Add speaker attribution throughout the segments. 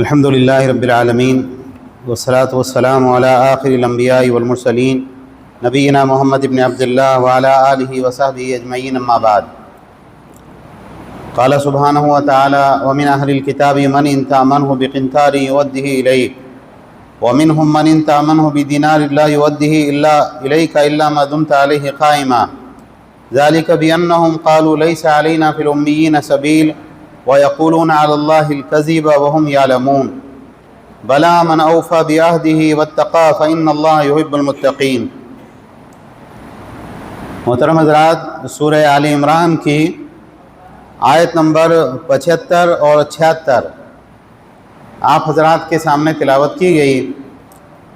Speaker 1: الحمد للہ رب العالمین والصلاة والسلام علی آخر الانبیاء والمرسلین نبینا محمد بن عبداللہ وعلی آلہ وصحبہ اجمعین اما بعد قال سبحانہ وتعالی ومن اہل الكتاب من ان تأمنه بقنطار يؤده إليك ومنهم من ان تأمنه بدینار لا يؤده إليك إلا ما دمت عليه قائما ذلك بأنهم قالوا ليس علينا في الأميين سبيل ويقولون على الله الكذب وهم يعلمون بلى من أوفى بعهده واتقى فإن الله يحب المتقين۔ محترم حضرات، سورہ آل عمران کی آیت نمبر 75 اور 76 آپ حضرات کے سامنے تلاوت کی گئی۔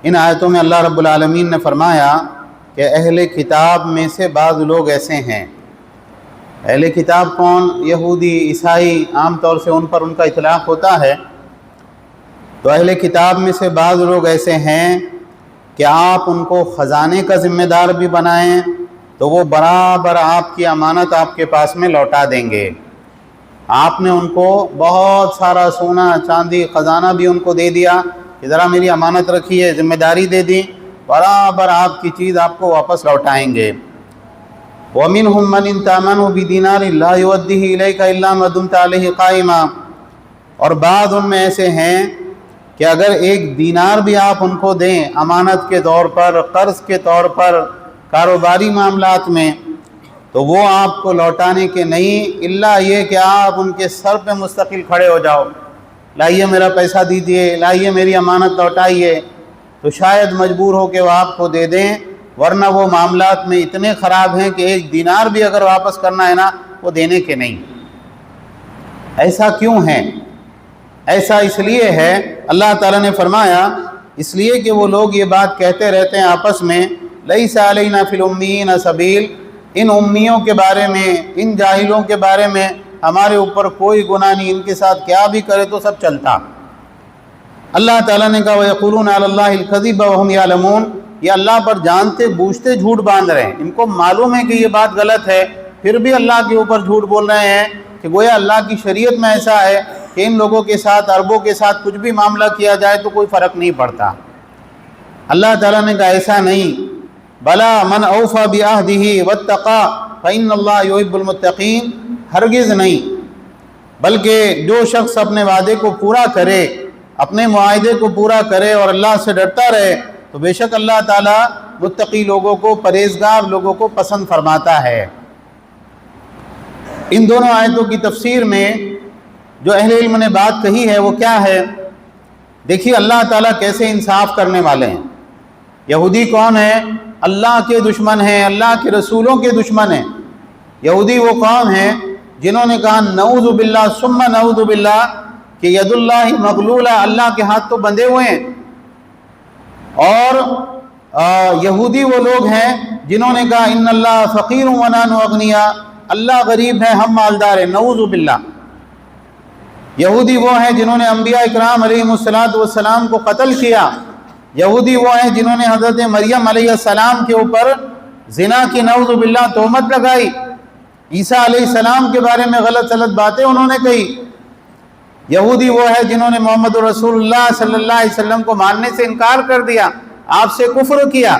Speaker 1: ان آیتوں میں اللہ رب العالمین نے فرمایا کہ اہل کتاب میں سے بعض لوگ ایسے ہیں۔ اہل کتاب کون؟ یہودی، عیسائی، عام طور سے ان پر ان کا اطلاق ہوتا ہے۔ تو اہل کتاب میں سے بعض لوگ ایسے ہیں کہ آپ ان کو خزانے کا ذمہ دار بھی بنائیں تو وہ برابر آپ کی امانت آپ کے پاس میں لوٹا دیں گے۔ آپ نے ان کو بہت سارا سونا چاندی خزانہ بھی ان کو دے دیا کہ ذرا میری امانت رکھیے، ذمہ داری دے دی، برابر آپ کی چیز آپ کو واپس لوٹائیں گے۔ وَمِنْهُمْ مَنْ إِنْ تَأْمَنْهُ بِدِينَارٍ لَا يُؤَدِّهِ إِلَيْكَ إِلَّا مَا دُمْتَ عَلَيْهِ قَائِمًا، اور بعض ان میں ایسے ہیں کہ اگر ایک دینار بھی آپ ان کو دیں امانت کے طور پر، قرض کے طور پر، کاروباری معاملات میں، تو وہ آپ کو لوٹانے کے نہیں، الا یہ کہ آپ ان کے سر پہ مستقل کھڑے ہو جاؤ، لائیے میرا پیسہ دیجیے، لائیے میری امانت لوٹائیے، تو شاید مجبور ہو کہ وہ آپ کو دے دیں، ورنہ وہ معاملات میں اتنے خراب ہیں کہ ایک دینار بھی اگر واپس کرنا ہے نا وہ دینے کے نہیں۔ ایسا کیوں ہے؟ ایسا اس لیے ہے، اللہ تعالیٰ نے فرمایا اس لیے کہ وہ لوگ یہ بات کہتے رہتے ہیں آپس میں، لیس علینا فی الامیین سبیل، ان امیوں کے بارے میں، ان جاہلوں کے بارے میں ہمارے اوپر کوئی گناہ نہیں، ان کے ساتھ کیا بھی کرے تو سب چلتا۔ اللہ تعالیٰ نے کہا وَيَقُولُونَ عَلَى اللَّهِ الْكَذِبَ وَهُمْ يَعْلَمُونَ، یہ اللہ پر جانتے بوجھتے جھوٹ باندھ رہے ہیں، ان کو معلوم ہے کہ یہ بات غلط ہے، پھر بھی اللہ کے اوپر جھوٹ بول رہے ہیں کہ گویا اللہ کی شریعت میں ایسا ہے کہ ان لوگوں کے ساتھ، عربوں کے ساتھ کچھ بھی معاملہ کیا جائے تو کوئی فرق نہیں پڑتا۔ اللہ تعالیٰ نے کہا ایسا نہیں، بلا من اوفی بعہدہ واتقی فإن اللہ یحب المتقین، ہرگز نہیں، بلکہ جو شخص اپنے وعدے کو پورا کرے، اپنے معاہدے کو پورا کرے اور اللہ سے ڈرتا رہے تو بے شک اللہ تعالیٰ متقی لوگوں کو، پرہیزگار لوگوں کو پسند فرماتا ہے۔ ان دونوں آیتوں کی تفسیر میں جو اہل علم نے بات کہی ہے وہ کیا ہے؟ دیکھیے اللہ تعالیٰ کیسے انصاف کرنے والے ہیں۔ یہودی کون ہیں؟ اللہ کے دشمن ہیں، اللہ کے رسولوں کے دشمن ہیں۔ یہودی وہ قوم ہیں جنہوں نے کہا نعوذ باللہ ثم نعوذ باللہ کہ ید اللہ مغلولہ، اللہ کے ہاتھ تو بندھے ہوئے ہیں۔ اور یہودی وہ لوگ ہیں جنہوں نے کہا ان اللہ فقیر ونحن اغنیاء، اللہ غریب ہے ہم مالدار ہیں، نعوذ باللہ۔ یہودی وہ ہیں جنہوں نے انبیاء اکرام علیہم السلام کو قتل کیا۔ یہودی وہ ہیں جنہوں نے حضرت مریم علیہ السلام کے اوپر زنا کی نعوذ باللہ تہمت لگائی۔ عیسیٰ علیہ السلام کے بارے میں غلط سلط باتیں انہوں نے کہی۔ یہودی وہ ہے جنہوں نے محمد رسول اللہ صلی اللہ علیہ وسلم کو ماننے سے انکار کر دیا، آپ سے کفر کیا۔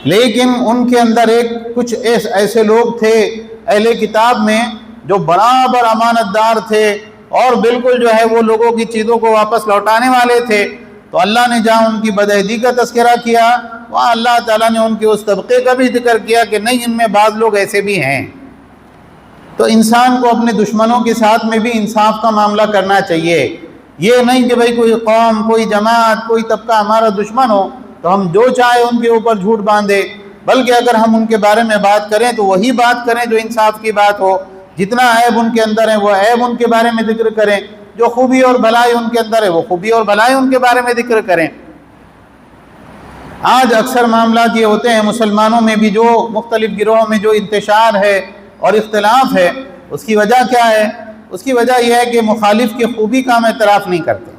Speaker 1: لیکن ان کے اندر کچھ ایسے لوگ تھے اہل کتاب میں جو برابر امانت دار تھے اور بالکل جو ہے وہ لوگوں کی چیزوں کو واپس لوٹانے والے تھے، تو اللہ نے جہاں ان کی بدعہدی کا تذکرہ کیا وہاں اللہ تعالیٰ نے ان کے اس طبقے کا بھی ذکر کیا کہ نہیں، ان میں بعض لوگ ایسے بھی ہیں۔ تو انسان کو اپنے دشمنوں کے ساتھ میں بھی انصاف کا معاملہ کرنا چاہیے۔ یہ نہیں کہ بھئی کوئی قوم، کوئی جماعت، کوئی طبقہ ہمارا دشمن ہو تو ہم جو چاہے ان کے اوپر جھوٹ باندھے، بلکہ اگر ہم ان کے بارے میں بات کریں تو وہی بات کریں جو انصاف کی بات ہو، جتنا عیب ان کے اندر ہے وہ عیب ان کے بارے میں ذکر کریں، جو خوبی اور بھلائی ان کے اندر ہے وہ خوبی اور بھلائی ان کے بارے میں ذکر کریں۔ آج اکثر معاملات یہ ہوتے ہیں مسلمانوں میں بھی، جو مختلف گروہوں میں جو انتشار ہے اور اختلاف ہے، اس کی وجہ کیا ہے؟ اس کی وجہ یہ ہے کہ مخالف کی خوبی کا ہم اعتراف نہیں کرتے۔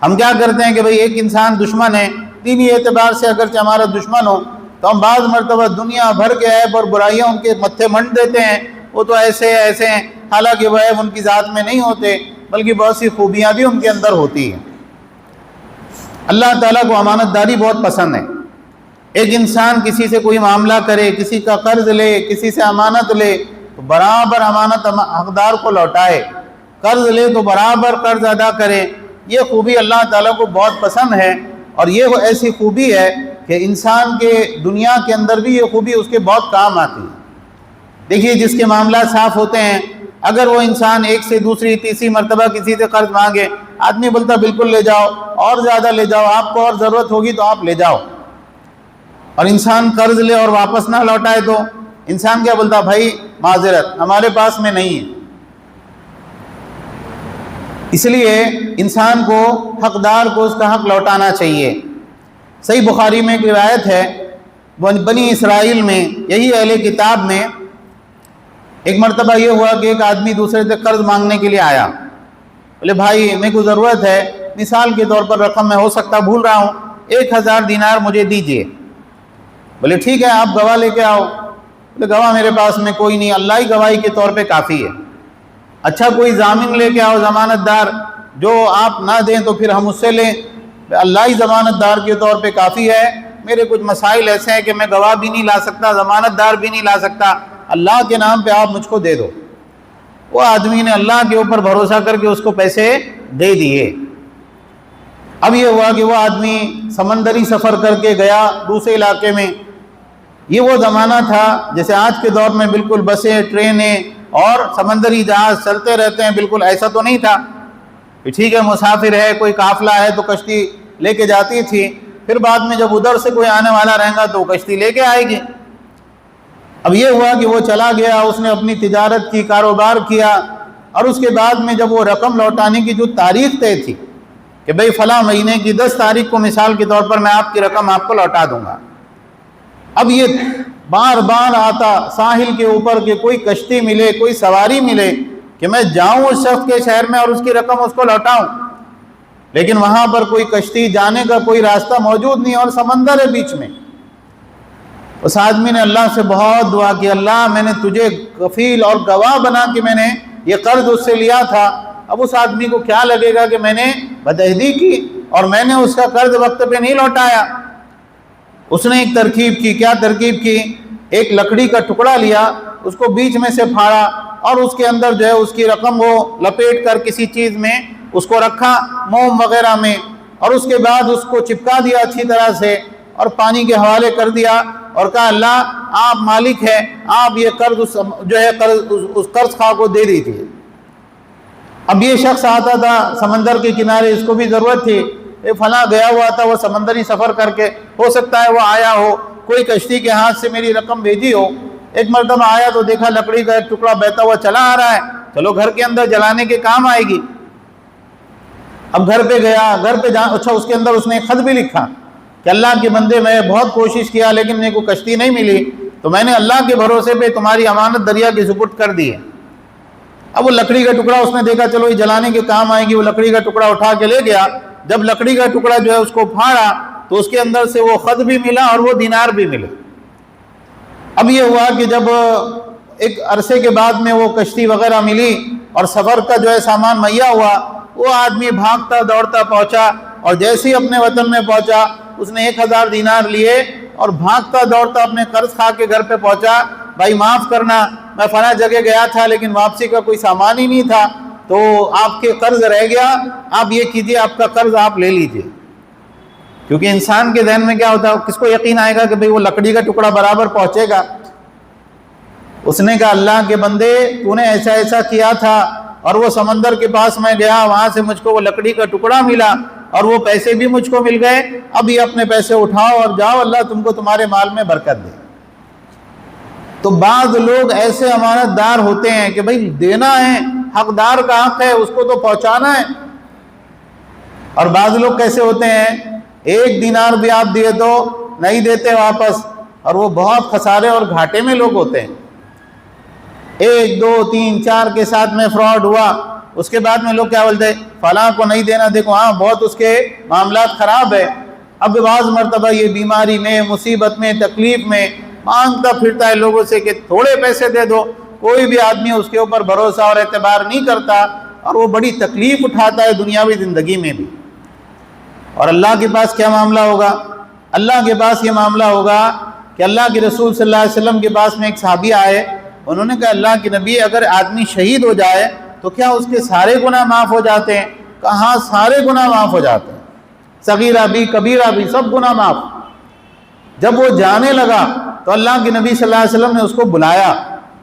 Speaker 1: ہم کیا کرتے ہیں کہ بھئی ایک انسان دشمن ہے، دینی اعتبار سے اگرچہ ہمارا دشمن ہو تو ہم بعض مرتبہ دنیا بھر کے عیب اور برائیاں ان کے متھے منڈ دیتے ہیں، وہ تو ایسے ہیں، حالانکہ وہ عیب ان کی ذات میں نہیں ہوتے، بلکہ بہت سی خوبیاں بھی ان کے اندر ہوتی ہیں۔ اللہ تعالیٰ کو امانت داری بہت پسند ہے۔ ایک انسان کسی سے کوئی معاملہ کرے، کسی کا قرض لے، کسی سے امانت لے تو برابر امانت حقدار کو لوٹائے، قرض لے تو برابر قرض ادا کرے۔ یہ خوبی اللہ تعالیٰ کو بہت پسند ہے، اور یہ وہ ایسی خوبی ہے کہ انسان کے دنیا کے اندر بھی یہ خوبی اس کے بہت کام آتی ہے۔ دیکھیے جس کے معاملات صاف ہوتے ہیں، اگر وہ انسان ایک سے دوسری تیسری مرتبہ کسی سے قرض مانگے، آدمی بولتا بالکل لے جاؤ، اور زیادہ لے جاؤ، آپ کو اور ضرورت ہوگی تو آپ لے جاؤ۔ اور انسان قرض لے اور واپس نہ لوٹائے تو انسان کیا بولتا؟ بھائی معذرت، ہمارے پاس میں نہیں ہے۔ اس لیے انسان کو حقدار کو اس کا حق لوٹانا چاہیے۔ صحیح بخاری میں ایک روایت ہے، بنی اسرائیل میں، یہی اہل کتاب میں، ایک مرتبہ یہ ہوا کہ ایک آدمی دوسرے سے قرض مانگنے کے لیے آیا، بولے بھائی میرے کو ضرورت ہے، مثال کے طور پر رقم میں ہو سکتا بھول رہا ہوں، 1000 دینار مجھے دیجئے۔ بولے ٹھیک ہے، آپ گواہ لے کے آؤ۔ بولے گواہ میرے پاس میں کوئی نہیں، اللہ ہی گواہی کے طور پہ کافی ہے۔ اچھا کوئی ضامن لے کے آؤ، ضمانت دار، جو آپ نہ دیں تو پھر ہم اس سے لیں۔ اللہ ہی ضمانت دار کے طور پہ کافی ہے، میرے کچھ مسائل ایسے ہیں کہ میں گواہ بھی نہیں لا سکتا، ضمانت دار بھی نہیں لا سکتا، اللہ کے نام پہ آپ مجھ کو دے دو۔ وہ آدمی نے اللہ کے اوپر بھروسہ کر کے اس کو پیسے دے دیے۔ اب یہ ہوا کہ وہ آدمی سمندری سفر کر کے گیا دوسرے علاقے میں۔ یہ وہ زمانہ تھا جیسے آج کے دور میں بالکل بسیں، ٹرینیں اور سمندری جہاز چلتے رہتے ہیں، بالکل ایسا تو نہیں تھا کہ ٹھیک ہے مسافر ہے، کوئی قافلہ ہے تو کشتی لے کے جاتی تھی، پھر بعد میں جب ادھر سے کوئی آنے والا رہے گا تو وہ کشتی لے کے آئے گی۔ اب یہ ہوا کہ وہ چلا گیا، اس نے اپنی تجارت کی، کاروبار کیا، اور اس کے بعد میں جب وہ رقم لوٹانے کی جو تاریخ طے تھی کہ بھئی فلاں مہینے کی 10 تاریخ کو مثال کے طور پر میں آپ کی رقم آپ کو لوٹا دوں گا۔ اب یہ بار بار آتا ساحل کے اوپر کہ کوئی کشتی ملے، کوئی سواری ملے کہ میں جاؤں اس شخص کے شہر میں اور اس کی رقم اس کو لوٹاؤں، لیکن وہاں پر کوئی کشتی جانے کا کوئی راستہ موجود نہیں اور سمندر ہے بیچ میں۔ اس آدمی نے اللہ سے بہت دعا کی، اللہ میں نے تجھے کفیل اور گواہ بنا کہ میں نے یہ قرض اس سے لیا تھا۔ اب اس آدمی کو کیا لگے گا کہ میں نے بدعہدی کی اور میں نے اس کا قرض وقت پہ نہیں لوٹایا۔ اس نے ایک ترکیب کی۔ کیا ترکیب کی؟ ایک لکڑی کا ٹکڑا لیا، اس کو بیچ میں سے پھاڑا اور اس کے اندر جو ہے اس کی رقم وہ لپیٹ کر کسی چیز میں اس کو رکھا، موم وغیرہ میں، اور اس کے بعد اس کو چپکا دیا اچھی طرح سے اور پانی کے حوالے کر دیا اور کہا اللہ آپ مالک ہے، آپ یہ قرض جو ہے اس قرض خواہ کو دے دیجیے۔ اب یہ شخص آتا تھا سمندر کے کنارے، اس کو بھی ضرورت تھی، فلاں گیا ہوا تھا وہ سمندری سفر کر کے، ہو سکتا ہے وہ آیا ہو، کوئی کشتی کے ہاتھ سے میری رقم بھیجی ہو۔ ایک مرتبہ آیا تو دیکھا لکڑی کا ایک ٹکڑا بہتا ہوا چلا آ رہا ہے، چلو گھر کے اندر جلانے کے کام آئے گی۔ اب گھر پہ گیا، گھر پہ اچھا اس کے اندر اس نے ایک خط بھی لکھا کہ اللہ کے بندے میں بہت کوشش کیا لیکن میرے کو کشتی نہیں ملی، تو میں نے اللہ کے بھروسے پہ تمہاری امانت دریا کے سپرد کر دی ہے۔ اب وہ لکڑی کا ٹکڑا اس نے دیکھا چلو یہ جلانے کے کام آئے گی، وہ لکڑی کا ٹکڑا اٹھا کے لے گیا۔ جب لکڑی کا ٹکڑا جو ہے اس کو پھاڑا تو اس کے اندر سے وہ خط بھی ملا اور وہ دینار بھی ملے۔ اب یہ ہوا کہ جب ایک عرصے کے بعد میں وہ کشتی وغیرہ ملی اور سفر کا جو ہے سامان مہیا ہوا، وہ آدمی بھاگتا دوڑتا پہنچا اور جیسے ہی اپنے وطن میں پہنچا اس نے 1000 دینار لیے اور بھاگتا دوڑتا اپنے قرض خواہ کے گھر پہ پہنچا، بھائی معاف کرنا میں فلاں جگہ گیا تھا لیکن واپسی کا کوئی سامان ہی نہیں تھا، تو آپ کے قرض رہ گیا، آپ یہ کیجئے آپ کا قرض آپ لے لیجئے۔ کیونکہ انسان کے ذہن میں کیا ہوتا ہے، کس کو یقین آئے گا کہ بھئی وہ لکڑی کا ٹکڑا برابر پہنچے گا۔ اس نے کہا اللہ کے بندے تو نے ایسا ایسا کیا تھا اور وہ سمندر کے پاس میں گیا، وہاں سے مجھ کو وہ لکڑی کا ٹکڑا ملا اور وہ پیسے بھی مجھ کو مل گئے، اب یہ اپنے پیسے اٹھاؤ اور جاؤ، اللہ تم کو تمہارے مال میں برکت دے۔ تو بعض لوگ ایسے امانت دار ہوتے ہیں کہ بھئی دینا ہے، حقدار کا حق ہے، اس کو تو پہنچانا ہے۔ اور بعض لوگ کیسے ہوتے ہیں، 1 دینار بھی آپ دیے تو نہیں دیتے واپس، اور وہ بہت خسارے اور گھاٹے میں لوگ ہوتے ہیں۔ 1 2 3 4 کے ساتھ میں فراڈ ہوا، اس کے بعد میں لوگ کیا بولتے ہیں فلاں کو نہیں دینا، دیکھو ہاں بہت اس کے معاملات خراب ہے۔ اب بعض مرتبہ یہ بیماری میں، مصیبت میں، تکلیف میں مانگتا پھرتا ہے لوگوں سے کہ تھوڑے پیسے دے دو، کوئی بھی آدمی اس کے اوپر بھروسہ اور اعتبار نہیں کرتا، اور وہ بڑی تکلیف اٹھاتا ہے دنیاوی زندگی میں بھی۔ اور اللہ کے پاس کیا معاملہ ہوگا؟ اللہ کے پاس یہ معاملہ ہوگا کہ اللہ کے رسول صلی اللہ علیہ وسلم کے پاس میں ایک صحابی آئے، انہوں نے کہا اللہ کے نبی اگر آدمی شہید ہو جائے تو کیا اس کے سارے گناہ معاف ہو جاتے ہیں؟ کہا ہاں سارے گناہ معاف ہو جاتے ہیں، صغیرہ بھی کبیرہ بھی سب گناہ معاف۔ جب وہ جانے لگا تو اللہ کے نبی صلی اللہ علیہ وسلم نے اس کو بلایا،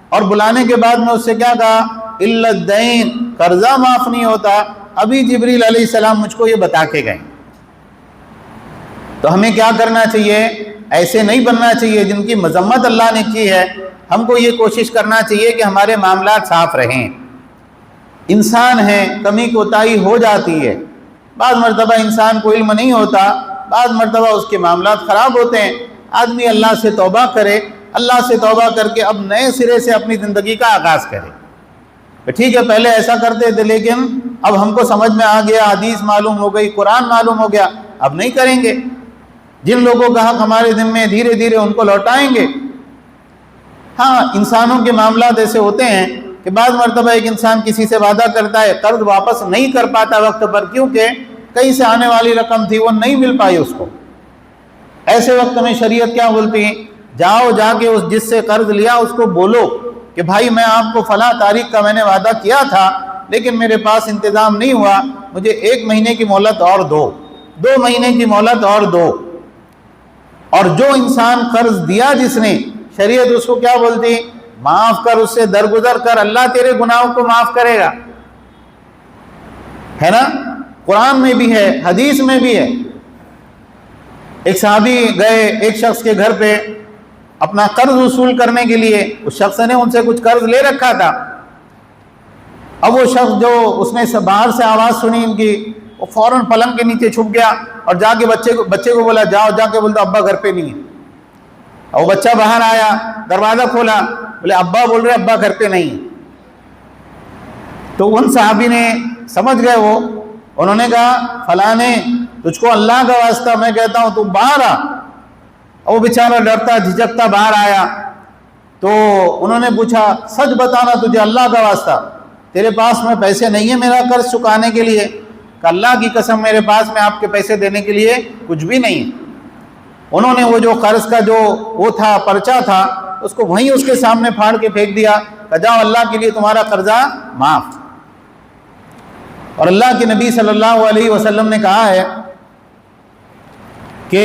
Speaker 1: اور بلانے کے بعد میں اس سے کیا کہا؟ الا الدین، قرضہ معاف نہیں ہوتا، ابھی جبریل علیہ السلام مجھ کو یہ بتا کے گئے۔ تو ہمیں کیا کرنا چاہیے؟ ایسے نہیں بننا چاہیے جن کی مذمت اللہ نے کی ہے۔ ہم کو یہ کوشش کرنا چاہیے کہ ہمارے معاملات صاف رہیں۔ انسان ہے، کمی کوتاہی ہو جاتی ہے، بعض مرتبہ انسان کو علم نہیں ہوتا، بعض مرتبہ اس کے معاملات خراب ہوتے ہیں، آدمی اللہ سے توبہ کرے، اللہ سے توبہ کر کے اب نئے سرے سے اپنی زندگی کا آغاز کرے۔ ٹھیک ہے پہلے ایسا کرتے تھے لیکن اب ہم کو سمجھ میں آ گیا، حدیث معلوم ہو گئی، قرآن معلوم ہو گیا، اب نہیں کریں گے۔ جن لوگوں کا حق ہمارے ذمے دھیرے دھیرے ان کو لوٹائیں گے۔ ہاں انسانوں کے معاملات ایسے ہوتے ہیں کہ بعض مرتبہ ایک انسان کسی سے وعدہ کرتا ہے، قرض واپس نہیں کر پاتا وقت پر، کیونکہ کہیں سے آنے والی رقم تھی وہ نہیں مل پائی اس کو۔ ایسے وقت میں شریعت کیا بولتی ہے؟ جاؤ جا کے اس جس سے قرض لیا اس کو بولو کہ بھائی میں آپ کو فلاں تاریخ کا میں نے وعدہ کیا تھا لیکن میرے پاس انتظام نہیں ہوا، مجھے 1 مہینے کی مہلت اور دو، 2 مہینے کی مہلت اور دو۔ اور جو انسان قرض دیا جس نے، شریعت اس کو کیا بولتی؟ معاف کر، اس سے درگزر کر، اللہ تیرے گناہوں کو معاف کرے گا، ہے نا؟ قرآن میں بھی ہے، حدیث میں بھی ہے۔ ایک صحابی گئے ایک شخص کے گھر پہ اپنا قرض وصول کرنے کے لیے، اس شخص نے ان سے کچھ قرض لے رکھا تھا۔ اب وہ شخص جو اس نے باہر سے آواز سنی ان کی، وہ فوراً پلنگ کے نیچے چھپ گیا اور جا کے بچے کو بولا جاؤ، جا کے بولتا ابا گھر پہ نہیں ہے۔ اور وہ بچہ باہر آیا، دروازہ کھولا، بولے ابا بول رہے ابا گھر پہ نہیں ہے۔ تو ان صحابی نے سمجھ گئے، انہوں نے کہا فلانے تجھ کو اللہ کا واسطہ میں کہتا ہوں تو باہر آ۔ اور وہ بیچارہ ڈرتا جھجکتا باہر آیا، تو انہوں نے پوچھا سچ بتانا تجھے اللہ کا واسطہ، تیرے پاس میں پیسے نہیں ہیں میرا قرض چکانے کے لیے؟ کہ اللہ کی قسم میرے پاس میں آپ کے پیسے دینے کے لیے کچھ بھی نہیں ہے۔ انہوں نے وہ جو قرض کا جو وہ تھا پرچہ تھا اس کو وہیں اس کے سامنے پھاڑ کے پھینک دیا کہ جاؤ اللہ کے لیے تمہارا قرضہ معاف۔ اور اللہ کے نبی صلی اللہ علیہ وسلم نے کہا ہے کہ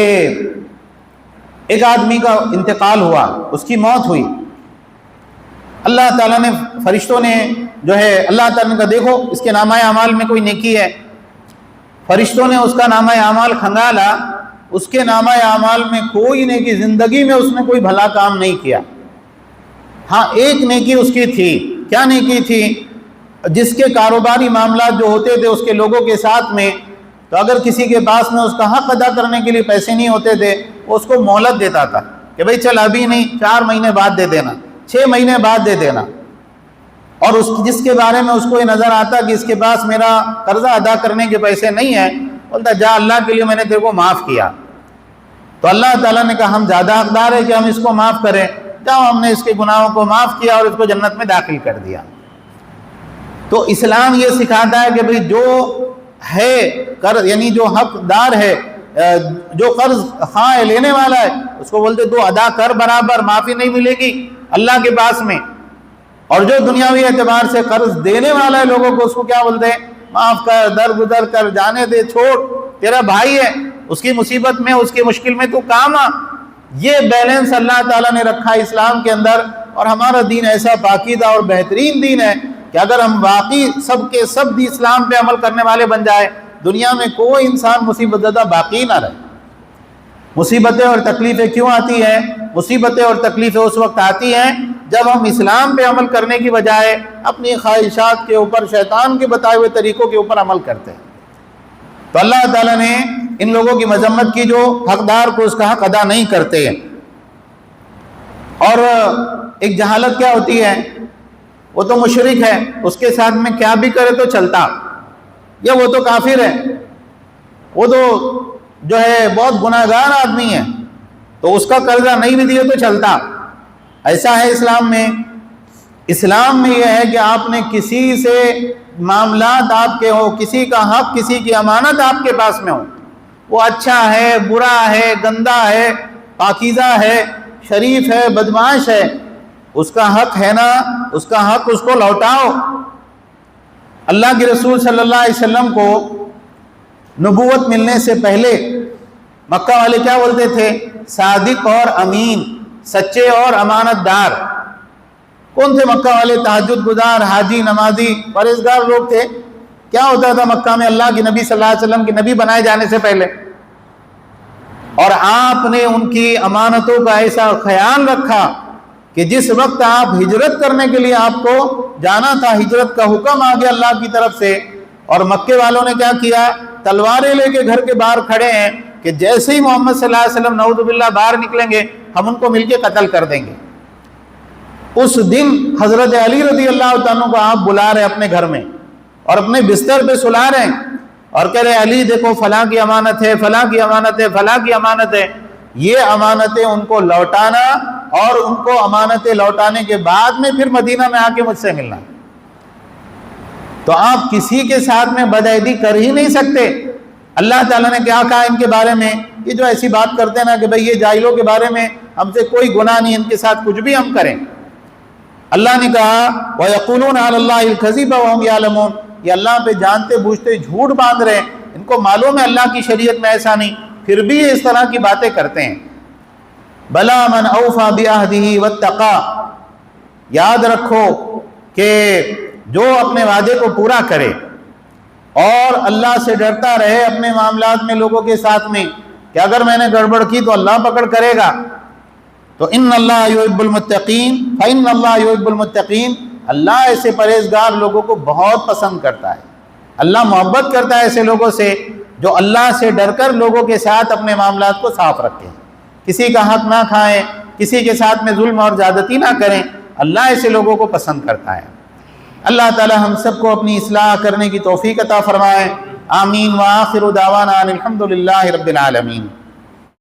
Speaker 1: ایک آدمی کا انتقال ہوا، اس کی موت ہوئی، اللہ تعالیٰ نے فرشتوں نے جو ہے اللہ تعالیٰ نے کہا دیکھو اس کے نامہ اعمال میں کوئی نیکی ہے۔ فرشتوں نے اس کا نامہ اعمال کھنگالا، اس کے نامہ اعمال میں کوئی نیکی، زندگی میں اس نے کوئی بھلا کام نہیں کیا۔ ہاں ایک نیکی اس کی تھی، کیا نیکی تھی؟ جس کے کاروباری معاملات جو ہوتے تھے اس کے لوگوں کے ساتھ میں، تو اگر کسی کے پاس میں اس کا حق ادا کرنے کے لیے پیسے نہیں ہوتے تھے وہ اس کو مہلت دیتا تھا کہ بھئی چل ابھی نہیں، 4 مہینے بعد دے دینا، 6 مہینے بعد دے دینا۔ اور جس کے بارے میں اس کو یہ نظر آتا کہ اس کے پاس میرا قرضہ ادا کرنے کے پیسے نہیں ہیں، بولتا جا اللہ کے لیے میں نے تیرے کو معاف کیا۔ تو اللہ تعالیٰ نے کہا ہم زیادہ حقدار ہیں کہ ہم اس کو معاف کریں، جاؤ ہم نے اس کے گناہوں کو معاف کیا اور اس کو جنت میں داخل کر دیا۔ تو اسلام یہ سکھاتا ہے کہ بھئی جو ہے قرض یعنی جو حقدار ہے، جو قرض خواہ ہے لینے والا ہے، اس کو بولتے تو ادا کر برابر، معافی نہیں ملے گی اللہ کے پاس میں۔ اور جو دنیاوی اعتبار سے قرض دینے والا ہے لوگوں کو، اس کو کیا بولتے ہیں؟ معاف کر، درگزر کر، جانے دے، چھوڑ، تیرا بھائی ہے، اس کی مصیبت میں اس کی مشکل میں تو کام آ۔ یہ بیلنس اللہ تعالیٰ نے رکھا اسلام کے اندر، اور ہمارا دین ایسا پاکیزہ اور بہترین دین ہے کہ اگر ہم واقعی سب کے سب اسلام پہ عمل کرنے والے بن جائے، دنیا میں کوئی انسان مصیبت زدہ باقی نہ رہے۔ مصیبتیں اور تکلیفیں کیوں آتی ہیں؟ مصیبتیں اور تکلیفیں اس وقت آتی ہیں جب ہم اسلام پہ عمل کرنے کی بجائے اپنی خواہشات کے اوپر، شیطان کے بتائے ہوئے طریقوں کے اوپر عمل کرتے ہیں۔ تو اللہ تعالیٰ نے ان لوگوں کی مذمت کی جو حقدار کو اس کا حق ادا نہیں کرتے ہیں۔ اور ایک جہالت کیا ہوتی ہے؟ وہ تو مشرک ہے، اس کے ساتھ میں کیا بھی کرے تو چلتا، یا وہ تو کافر ہے، وہ تو جو ہے بہت گناہگار آدمی ہے، تو اس کا قرضہ نہیں بھی دیے تو چلتا۔ ایسا ہے اسلام میں؟ اسلام میں یہ ہے کہ آپ نے کسی سے معاملات آپ کے ہو، کسی کا حق، کسی کی امانت آپ کے پاس میں ہو، وہ اچھا ہے، برا ہے، گندا ہے، پاکیزہ ہے، شریف ہے، بدمعاش ہے، اس کا حق ہے نا، اس کا حق اس کو لوٹاؤ۔ اللہ کے رسول صلی اللہ علیہ وسلم کو نبوت ملنے سے پہلے مکہ والے کیا بولتے تھے؟ صادق اور امین، سچے اور امانت دار۔ کون تھے مکہ والے؟ تہجد گزار، حاجی، نمازی، پرہیزگار لوگ تھے۔ کیا ہوتا تھا مکہ میں اللہ کے نبی صلی اللہ علیہ وسلم کے نبی بنائے جانے سے پہلے؟ اور آپ نے ان کی امانتوں کا ایسا خیال رکھا کہ جس وقت آپ ہجرت کرنے کے لیے آپ کو جانا تھا، ہجرت کا حکم آ گیا اللہ کی طرف سے، اور مکے والوں نے کیا کیا؟ تلواریں لے کے گھر کے باہر کھڑے ہیں کہ جیسے ہی محمد صلی اللہ علیہ وسلم نعوذ باللہ باہر نکلیں گے ہم ان کو مل کے قتل کر دیں گے۔ اس دن حضرت علی رضی اللہ عنہ کو آپ بلا رہے اپنے گھر میں اور اپنے بستر پہ سلا رہے ہیں اور کہہ رہے علی دیکھو فلاں کی امانت ہے، فلاں کی امانت ہے، فلاں کی امانت ہے، یہ امانتیں ان کو لوٹانا اور ان کو امانتیں لوٹانے کے بعد میں پھر مدینہ میں آ کے مجھ سے ملنا۔ تو آپ کسی کے ساتھ میں بدعہدی کر ہی نہیں سکتے۔ اللہ تعالیٰ نے کیا کہا ان کے بارے میں؟ یہ جو ایسی بات کرتے ہیں نا کہ بھئی یہ جاہلوں کے بارے میں ہم سے کوئی گناہ نہیں، ان کے ساتھ کچھ بھی ہم کریں۔ اللہ نے کہا وَيَقُولُونَ عَلَى اللَّهِ الْكَذِبَ وَهُمْ يَعْلَمُونَ، یہ اللہ پہ جانتے بوجھتے جھوٹ باندھ رہے ہیں، ان کو معلوم ہے اللہ کی شریعت میں ایسا نہیں، پھر بھی یہ اس طرح کی باتیں کرتے ہیں۔ بَلَا مَنْ أَوْفَى بِعَهْدِهِ وَاتَّقَى، یاد رکھو کہ جو اپنے وعدے کو پورا کرے اور اللہ سے ڈرتا رہے اپنے معاملات میں لوگوں کے ساتھ میں کہ اگر میں نے گڑبڑ کی تو اللہ پکڑ کرے گا، تو ان اللہ یحب المتقین فإن اللہ یحب المتقین، اللہ ایسے پرہیزگار لوگوں کو بہت پسند کرتا ہے۔ اللہ محبت کرتا ہے ایسے لوگوں سے جو اللہ سے ڈر کر لوگوں کے ساتھ اپنے معاملات کو صاف رکھیں، کسی کا حق نہ کھائیں، کسی کے ساتھ میں ظلم اور زیادتی نہ کریں، اللہ ایسے لوگوں کو پسند کرتا ہے۔ اللہ تعالی ہم سب کو اپنی اصلاح کرنے کی توفیق عطا فرمائے۔ آمین۔ وآخر دعوانا ان الحمد للہ رب العالمین۔